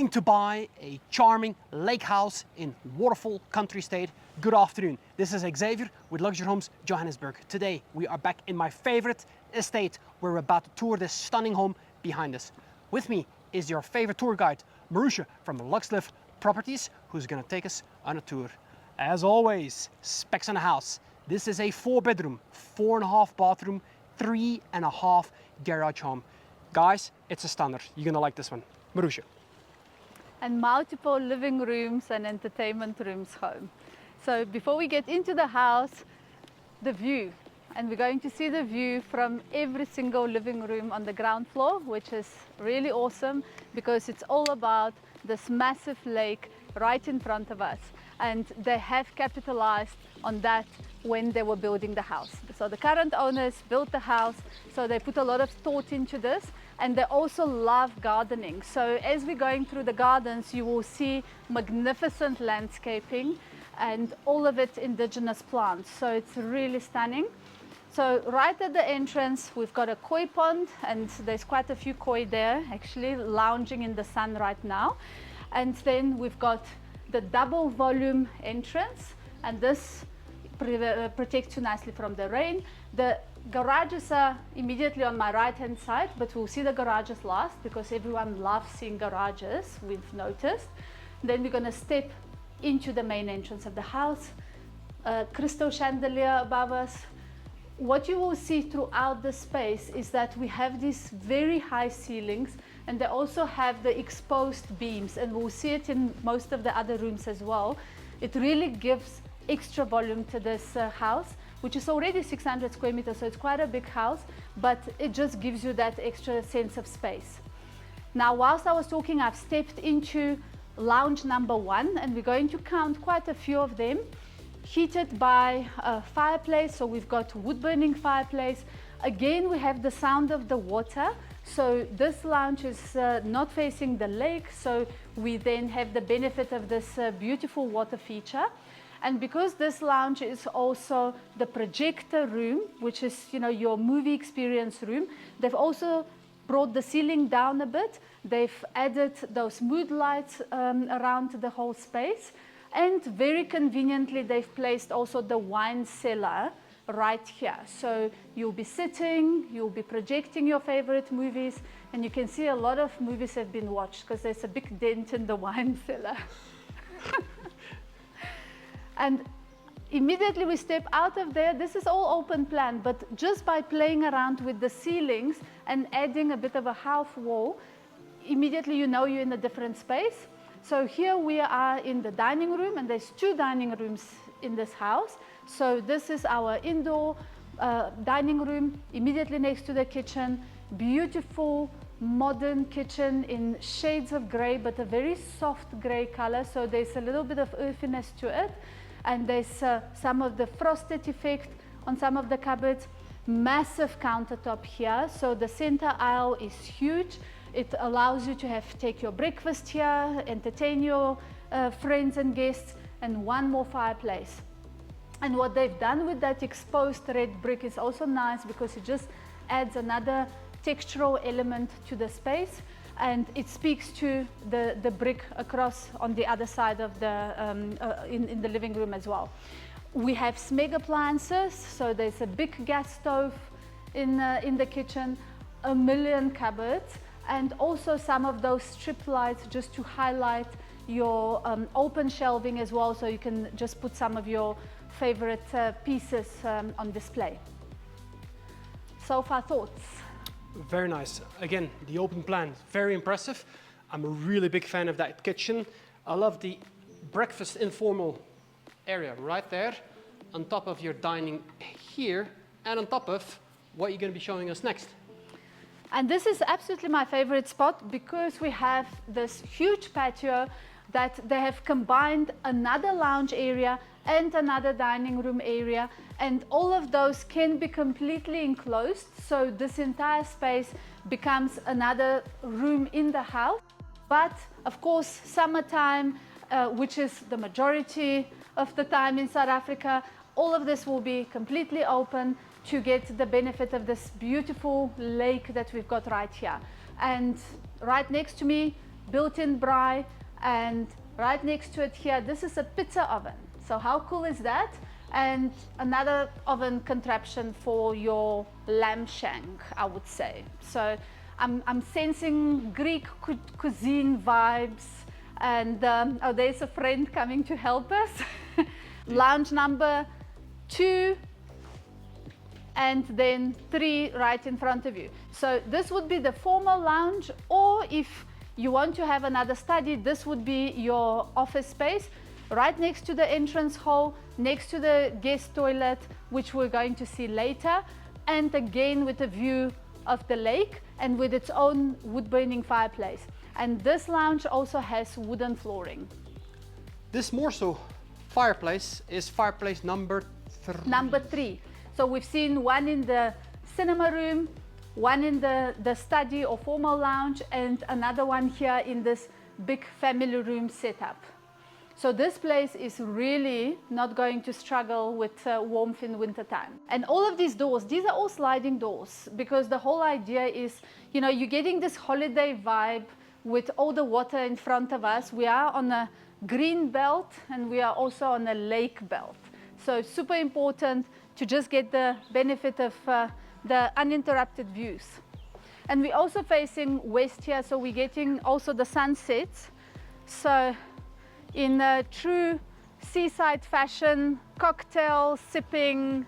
looking to buy a charming lake house in Waterfall Country Estate, good afternoon. This is Xavier with Luxury Homes Johannesburg. Today we are back in my favorite estate. We're about to tour this stunning home behind us. With me is your favorite tour guide, Marussia from Luxlift Properties, who's gonna take us on a tour. As always, specs on the house. This is a 4-bedroom, 4.5 bathroom, 3.5 garage home. Guys, it's a standard. You're gonna like this one. Marussia. And multiple living rooms and entertainment rooms home. So before we get into the house, the view. And we're going to see the view from every single living room on the ground floor, which is really awesome because it's all about this massive lake right in front of us. And they have capitalized on that when they were building the house. So the current owners built the house, so they put a lot of thought into this, and they also love gardening. So as we're going through the gardens, you will see magnificent landscaping and all of it indigenous plants. So it's really stunning. So right at the entrance, we've got a koi pond, and there's quite a few koi there, actually lounging in the sun right now. And then we've got the double volume entrance, and this protects you nicely from the rain. The garages are immediately on my right hand side, but we'll see the garages last because everyone loves seeing garages, we've noticed. Then we're going to step into the main entrance of the house. Crystal chandelier above us. What you will see throughout the space is that we have these very high ceilings, and they also have the exposed beams, and we'll see it in most of the other rooms as well. It really gives extra volume to this house, which is already 600 square meters, so it's quite a big house, but it just gives you that extra sense of space. Now, whilst I was talking, I've stepped into lounge number 1, and we're going to count quite a few of them. Heated by a fireplace, so we've got wood burning fireplace. Again, we have the sound of the water. So this lounge is not facing the lake, so we then have the benefit of this beautiful water feature. And because this lounge is also the projector room, which is, you know, your movie experience room, they've also brought the ceiling down a bit. They've added those mood lights around the whole space. And very conveniently, they've placed also the wine cellar right here. So you'll be sitting, you'll be projecting your favorite movies, and you can see a lot of movies have been watched because there's a big dent in the wine cellar. And immediately we step out of there. This is all open plan, but just by playing around with the ceilings and adding a bit of a half wall, immediately you know you're in a different space. So here we are in the dining room, and there's 2 dining rooms in this house. So this is our indoor dining room, immediately next to the kitchen. Beautiful modern kitchen in shades of gray, but a very soft gray color. So there's a little bit of earthiness to it. And there's some of the frosted effect on some of the cupboards. Massive countertop here. So the center aisle is huge. It allows you to take your breakfast here, entertain your friends and guests, and one more fireplace. And what they've done with that exposed red brick is also nice because it just adds another textural element to the space, and it speaks to the brick across on the other side of the in the living room as well. We have Smeg appliances, so there's a big gas stove in the kitchen, a million cupboards, and also some of those strip lights just to highlight your open shelving as well, so you can just put some of your favorite pieces on display. So far, thoughts? Very nice. Again, the open plan, very impressive. I'm a really big fan of that kitchen. I love the breakfast informal area right there, on top of your dining here, and on top of what you're going to be showing us next. And this is absolutely my favorite spot because we have this huge patio that they have combined another lounge area and another dining room area, and all of those can be completely enclosed, so this entire space becomes another room in the house. But of course, summertime, which is the majority of the time in South Africa, all of this will be completely open to get the benefit of this beautiful lake that we've got right here. And right next to me, built-in braai, and right next to it here, this is a pizza oven. So how cool is that? And another oven contraption for your lamb shank, I would say. So I'm sensing Greek cuisine vibes, and oh, there's a friend coming to help us. Lounge number 2 and then 3 right in front of you. So this would be the formal lounge, or if you want to have another study, this would be your office space right next to the entrance hall, next to the guest toilet, which we're going to see later, and again with a view of the lake and with its own wood-burning fireplace. And this lounge also has wooden flooring. This Marussia fireplace is fireplace number 3. Number 3. So we've seen one in the cinema room, one in the study or formal lounge, and another one here in this big family room setup. So this place is really not going to struggle with warmth in winter time. And all of these doors, these are all sliding doors, because the whole idea is, you know, you're getting this holiday vibe with all the water in front of us. We are on a green belt and we are also on a lake belt. So super important to just get the benefit of the uninterrupted views. And we're also facing west here, so we're getting also the sunsets. So in a true seaside fashion, cocktail sipping,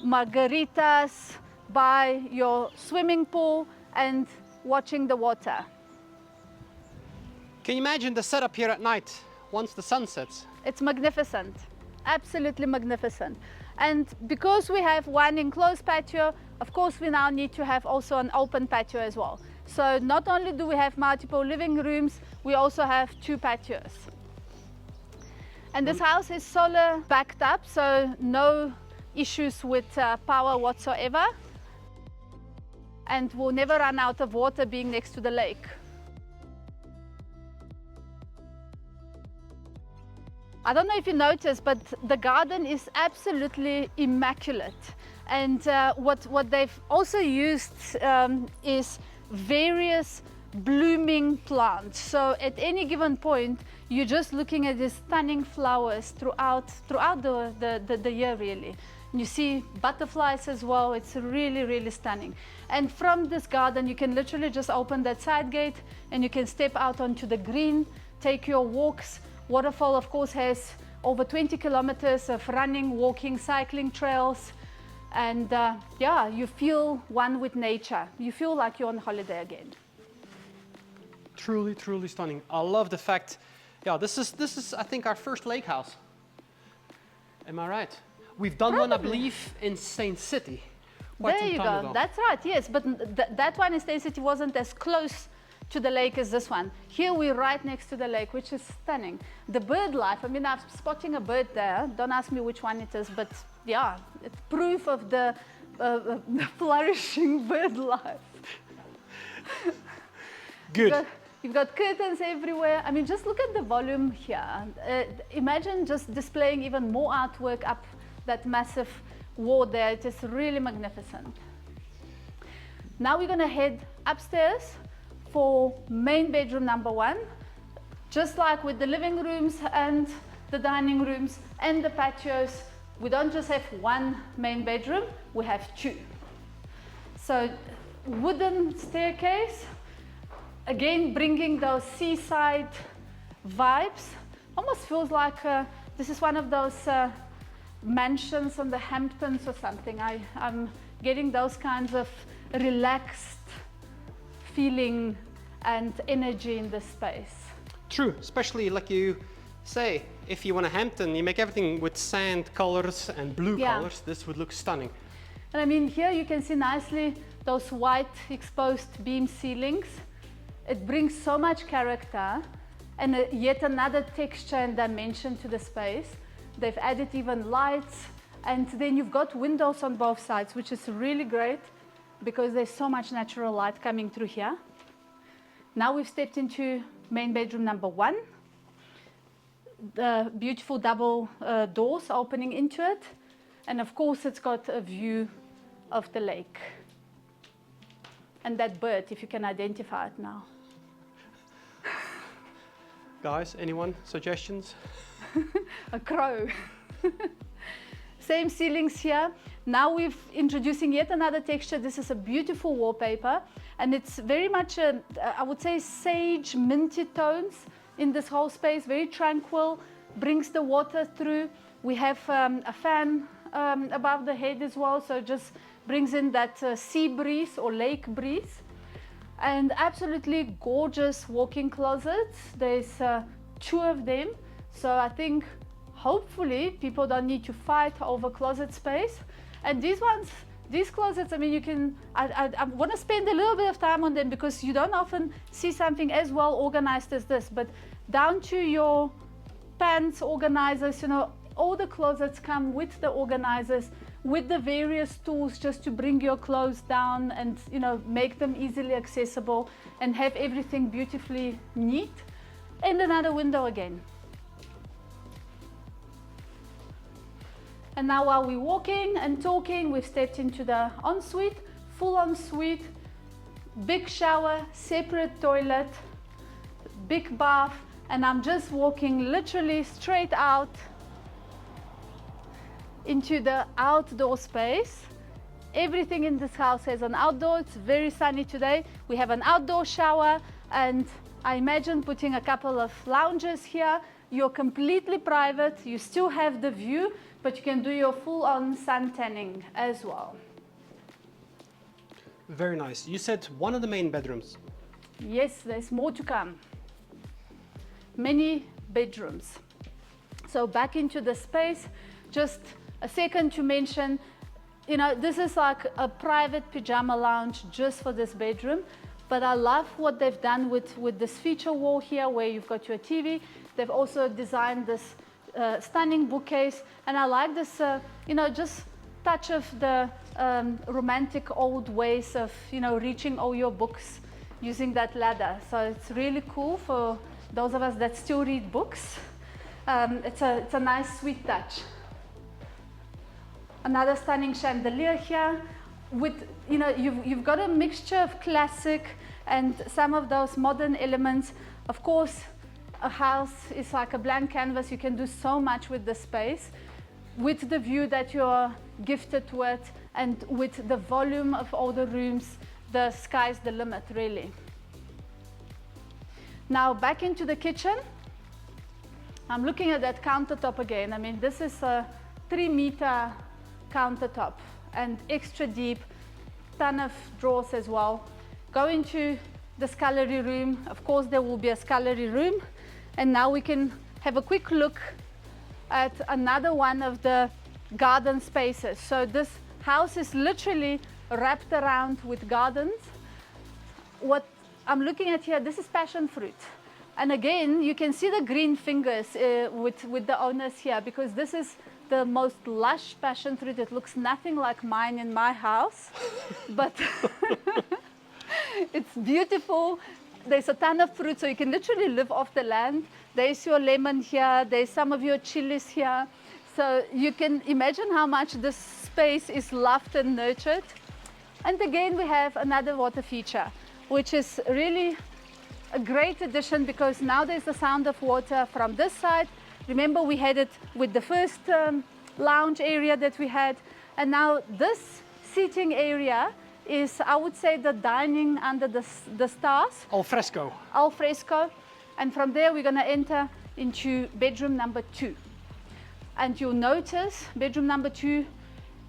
margaritas by your swimming pool and watching the water. Can you imagine the setup here at night once the sun sets? It's magnificent, absolutely magnificent. And because we have one enclosed patio, of course we now need to have also an open patio as well. So not only do we have multiple living rooms, we also have 2 patios. And this house is solar backed up, so no issues with power whatsoever. And we'll never run out of water being next to the lake. I don't know if you noticed, but the garden is absolutely immaculate. And what they've also used is various blooming plants. So at any given point, you're just looking at these stunning flowers throughout the year, really. You see butterflies as well. It's really, really stunning. And from this garden, you can literally just open that side gate and you can step out onto the green, take your walks. Waterfall, of course, has over 20 kilometers of running, walking, cycling trails. And yeah, you feel one with nature. You feel like you're on holiday again. Truly, truly stunning. I love the fact, yeah, this is I think our first lake house. Am I right? We've done one, I believe, in Saint City. There you go. That's right, yes. But that one in Saint City wasn't as close to the lake as this one. Here we're right next to the lake, which is stunning. The bird life, I mean, I'm spotting a bird there. Don't ask me which one it is, but yeah, it's proof of the flourishing bird life. Good. You've got curtains everywhere. I mean, just look at the volume here. Imagine just displaying even more artwork up that massive wall there. It is really magnificent. Now we're gonna head upstairs for main bedroom number 1. Just like with the living rooms and the dining rooms and the patios, we don't just have one main bedroom, we have 2. So wooden staircase, again bringing those seaside vibes. Almost feels like this is one of those mansions on the Hamptons or something. I'm getting those kinds of relaxed feeling and energy in this space. True, especially like you say, if you want a Hampton, you make everything with sand colors and blue colors. This would look stunning. And I mean, here you can see nicely those white exposed beam ceilings. It brings so much character and yet another texture and dimension to the space. They've added even lights, and then you've got windows on both sides, which is really great because there's so much natural light coming through here. Now we've stepped into main bedroom number 1. The beautiful double doors opening into it. And of course, it's got a view of the lake. And that bird, if you can identify it now. Guys, anyone suggestions? A crow. Same ceilings here. Now we're introducing yet another texture. This is a beautiful wallpaper, and it's very much I would say sage minty tones in this whole space, very tranquil, brings the water through. We have a fan above the head as well, so it just brings in that sea breeze or lake breeze. And absolutely gorgeous walk-in closets. There's 2 of them, so I think hopefully people don't need to fight over closet space. And these closets, I mean, I want to spend a little bit of time on them because you don't often see something as well organized as this. But down to your pants organizers, you know, all the closets come with the organizers, with the various tools just to bring your clothes down and, you know, make them easily accessible and have everything beautifully neat. And another window again. And now while we're walking and talking, we've stepped into the ensuite, full ensuite, big shower, separate toilet, big bath, and I'm just walking literally straight out into the outdoor space. Everything in this house has an outdoor. It's very sunny today. We have an outdoor shower, and I imagine putting a couple of lounges here. You're completely private. You still have the view, but you can do your full-on sun tanning as well. Very nice. You said one of the main bedrooms. Yes, there's more to come. Many bedrooms. So back into the space, just a second to mention, you know, this is like a private pajama lounge just for this bedroom, but I love what they've done with this feature wall here where you've got your TV. They've also designed this stunning bookcase, and I like this, you know, just touch of the romantic old ways of, you know, reaching all your books using that ladder. So it's really cool for those of us that still read books. It's a nice, sweet touch. Another stunning chandelier here with, you know, you've got a mixture of classic and some of those modern elements. Of course, a house is like a blank canvas. You can do so much with the space, with the view that you're gifted with, and with the volume of all the rooms, the sky's the limit, really. Now back into the kitchen. I'm looking at that countertop again. I mean, this is a 3-meter countertop and extra deep, ton of drawers as well. Go into the scullery room. Of course, there will be a scullery room. And now we can have a quick look at another one of the garden spaces. So this house is literally wrapped around with gardens. What I'm looking at here, this is passion fruit. And again, you can see the green fingers with the owners here, because this is the most lush passion fruit. It looks nothing like mine in my house, but it's beautiful. There's a ton of fruit, so you can literally live off the land. There's your lemon here, there's some of your chilies here. So you can imagine how much this space is loved and nurtured. And again, we have another water feature, which is really a great addition, because now there's the sound of water from this side. Remember, we had it with the first lounge area that we had. And now this seating area is, I would say, the dining under the stars. Al fresco. Al fresco. And from there, we're going to enter into bedroom number 2. And you'll notice bedroom number 2,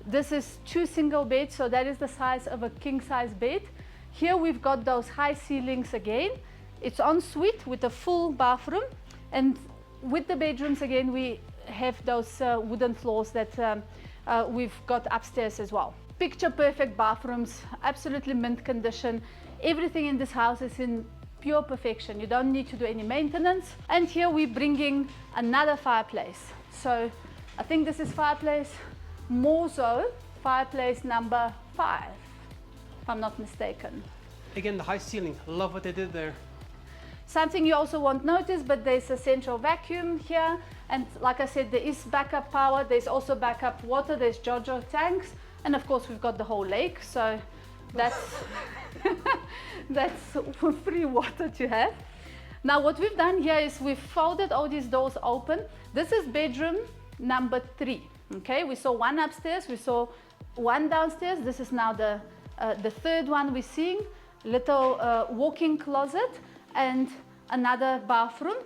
this is 2 single beds, so that is the size of a king-size bed. Here we've got those high ceilings again. It's en suite with a full bathroom. And with the bedrooms, again, we have those wooden floors that we've got upstairs as well. Picture perfect bathrooms, absolutely mint condition. Everything in this house is in pure perfection. You don't need to do any maintenance. And here we're bringing another fireplace. So I think this is fireplace Morzo, fireplace number 5, if I'm not mistaken. Again, the high ceiling, love what they did there. Something you also won't notice, but there's a central vacuum here. And like I said, there is backup power. There's also backup water. There's JoJo tanks. And of course, we've got the whole lake. So that's, that's free water to have. Now what we've done here is we've folded all these doors open. This is bedroom number 3. Okay, we saw one upstairs, we saw one downstairs. This is now the third one we're seeing. Little walk-in closet and another bathroom.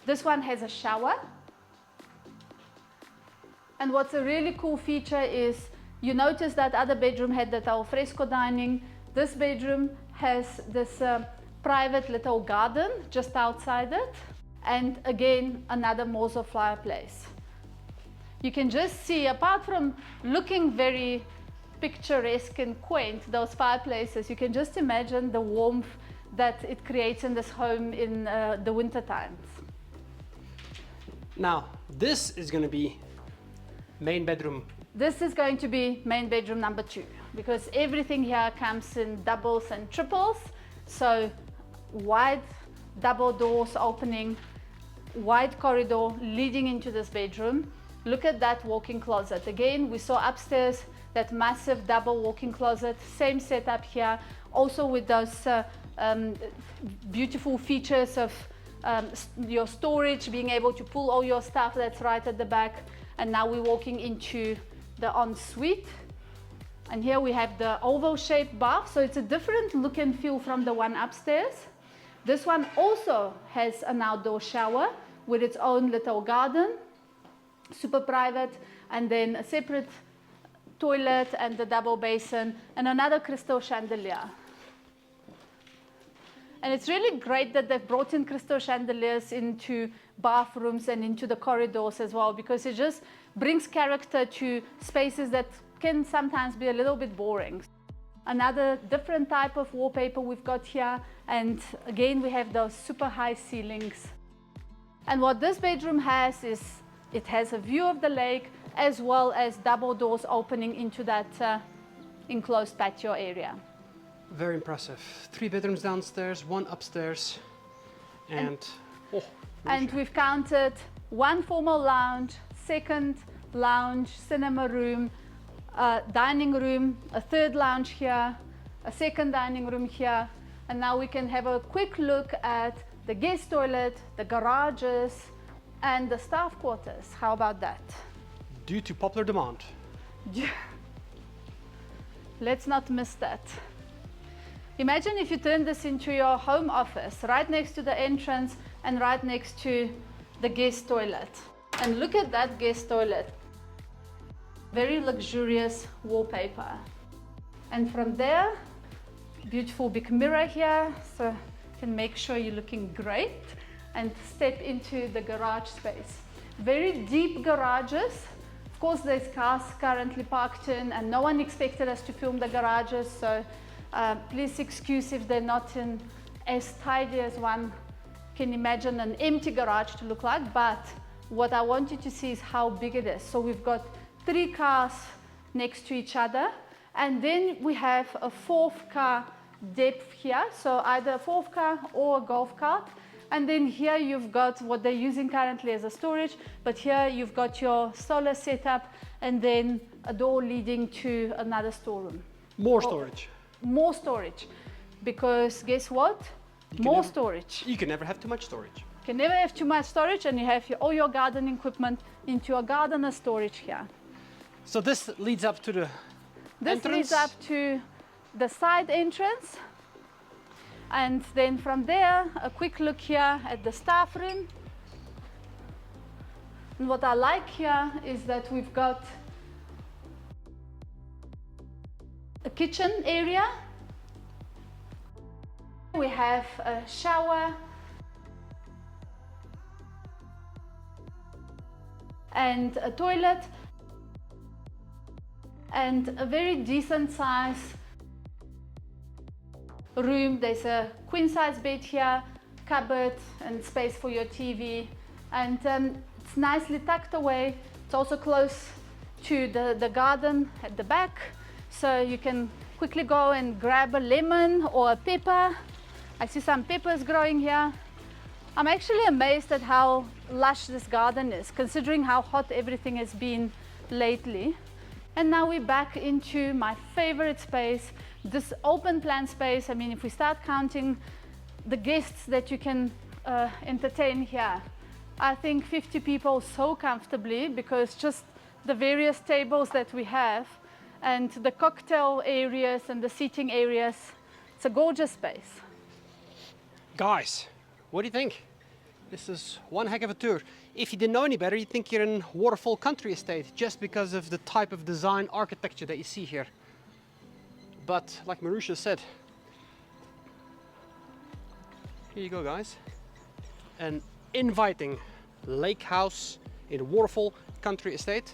This one has a shower. And what's a really cool feature is you notice that other bedroom had that al fresco dining. This bedroom has this private little garden just outside it. And again, another Mauser fireplace. You can just see, apart from looking very picturesque and quaint, those fireplaces, you can just imagine the warmth that it creates in this home in the winter times. Now, this is going to be main bedroom. This is going to be main bedroom number 2 because everything here comes in doubles and triples. So wide double doors opening, wide corridor leading into this bedroom. Look at that walk-in closet. Again, we saw upstairs that massive double walk-in closet, same setup here, also with those beautiful features of your storage, being able to pull all your stuff that's right at the back. And now we're walking into the ensuite. And here we have the oval shaped bath. So it's a different look and feel from the one upstairs. This one also has an outdoor shower with its own little garden, super private, and then a separate toilet and the double basin and another crystal chandelier. And it's really great that they've brought in crystal chandeliers into bathrooms and into the corridors as well, because it just brings character to spaces that can sometimes be a little bit boring. Another different type of wallpaper we've got here, and again we have those super high ceilings. And what this bedroom has is it has a view of the lake as well as double doors opening into that enclosed patio area. Very impressive. 3 bedrooms downstairs, 1 upstairs, and we've counted 1 formal lounge, 2nd lounge, cinema room, dining room, a 3rd lounge here, a 2nd dining room here, and now we can have a quick look at the guest toilet, the garages, and the staff quarters. How about that? Due to popular demand. Let's not miss that. Imagine if you turn this into your home office, right next to the entrance and right next to the guest toilet. And look at that guest toilet. Very luxurious wallpaper. And from there, beautiful big mirror here, so you can make sure you're looking great, and step into the garage space. Very deep garages. Of course, there's cars currently parked in, and no one expected us to film the garages, so please excuse if they're not in as tidy as one can imagine an empty garage to look like, but what I want you to see is how big it is. So we've got 3 cars next to each other, and then we have a 4th car depth here, so either a 4th car or a golf cart. And then here you've got what they're using currently as a storage, but here you've got your solar setup and then a door leading to another storeroom. More storage. More storage, because guess what? More storage. You can never have too much storage. You can never have too much storage, and you have all your gardening equipment into a gardener storage here. So this leads up to the entrance? This leads up to the side entrance. And then from there, a quick look here at the staff room. And what I like here is that we've got a kitchen area. We have a shower and a toilet and a very decent size room. There's a queen size bed here, cupboard and space for your TV, and it's nicely tucked away. It's also close to the garden at the back, so you can quickly go and grab a lemon or a pepper. I see some peppers growing here. I'm actually amazed at how lush this garden is, considering how hot everything has been lately. And now we're back into my favorite space, this open plan space. I mean, if we start counting the guests that you can entertain here. I think 50 people so comfortably, because just the various tables that we have and the cocktail areas and the seating areas. It's a gorgeous space. Guys, what do you think? This is one heck of a tour. If you didn't know any better, you'd think you're in Waterfall Country Estate just because of the type of design architecture that you see here. But like Marussia said, here you go guys, an inviting lake house in Waterfall Country Estate.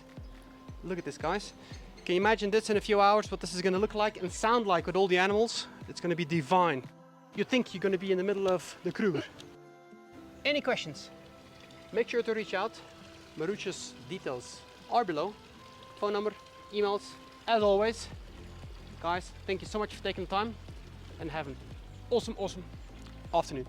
Look at this guys. Can you imagine this in a few hours, what this is going to look like and sound like with all the animals? It's going to be divine. You think you're going to be in the middle of the Kruger. Any questions? Make sure to reach out. Marussia's details are below. Phone number, emails, as always. Guys, thank you so much for taking the time and have an awesome afternoon.